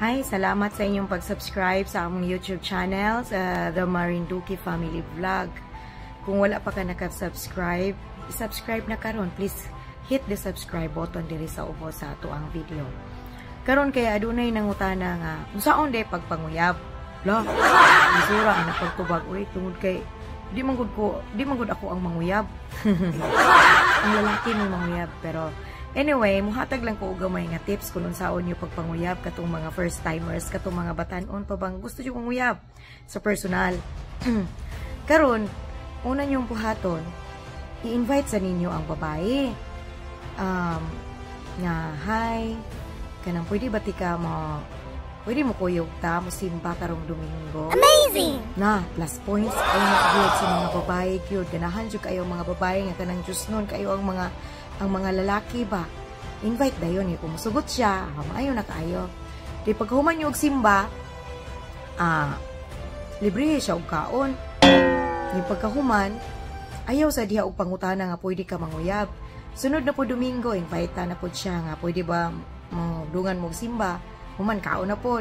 Hi, salamat sa inyong pag-subscribe sa among YouTube channel, sa The Marinduque Family Vlog. Kung wala pa ka naka-subscribe, subscribe na karon. Please hit the subscribe button diri sa ubos sa ato ang video. Karon kay adunay nangutana nga, unsaon day pagpanguyab? La, isura ang napagtubag uy tungod kay di man gud ako ang manguyab. Ang lalaki mo manguyab, pero anyway, muhatag lang ko og gamay nga tips kung unsaon niyo pagpanguyab katong mga first timers, katong mga batan-on pa bang gusto niyo manguyab sa personal. Karon, una niyong buhaton, i-invite sa ninyo ang babae. Nga, hi, kanang pwede ba tika mo, pwede mo kuyog ta, mo simba karong Domingo. Amazing! Na, plus points kayo na sa mga babae, cute. Ganahan dyo kayo mga babae nga kanang Diyos nun, kayo ang mga lalaki ba. Invite na yun, kung musugot siya, maayo na kayo. Di pagkahuman nyo og simba, libre siya og kaon. Yung pagkahuman, ayaw sa diha og pangutana nga pwede ka manguyab. Sunod na po Domingo, invite na po siya nga pwede ba dungan mo og simba. Human kaon na po.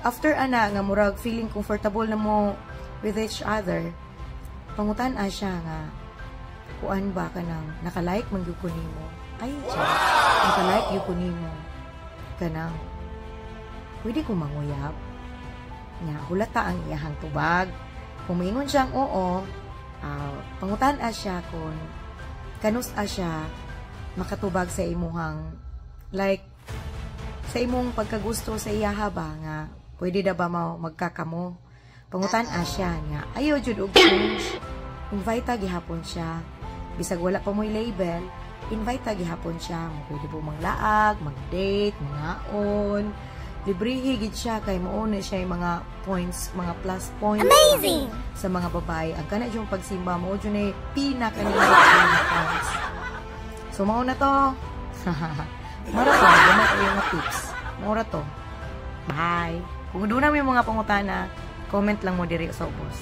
After ana nga murag feeling comfortable na mo with each other, pangutan-a siya nga kuan ba ka nang nakalike man gyud ko nimo. Ay, siya. Nakalike gyud ko nimo. Kanang pwede ko manguyab. Nya hulata ang iyahang tubag. Kung moingon siyang oo, pangutan-a siya kun kanus-a siya makatubag sa imuhang like sa imong pagkagusto sa iyaha ba nga pwede da ba magkakamo. Pangutan-a siya nga ayaw jud og change. Invite gihapon siya. Bisag wala pa mo'y label, invite gihapon siya. Pwede po manglaag, mag-date, mangaon. Libre higit siya kay mauna siya yung mga points, mga plus points. Amazing! Sa mga babae. Ang kana yung pagsimba mo, dyan ay pinaka-nila points. So, mauna to. Mura to. Gamay ko yung mga tips. Mura to. Bye! Kung doon namin mga pangutana, comment lang mo diri sa ubos.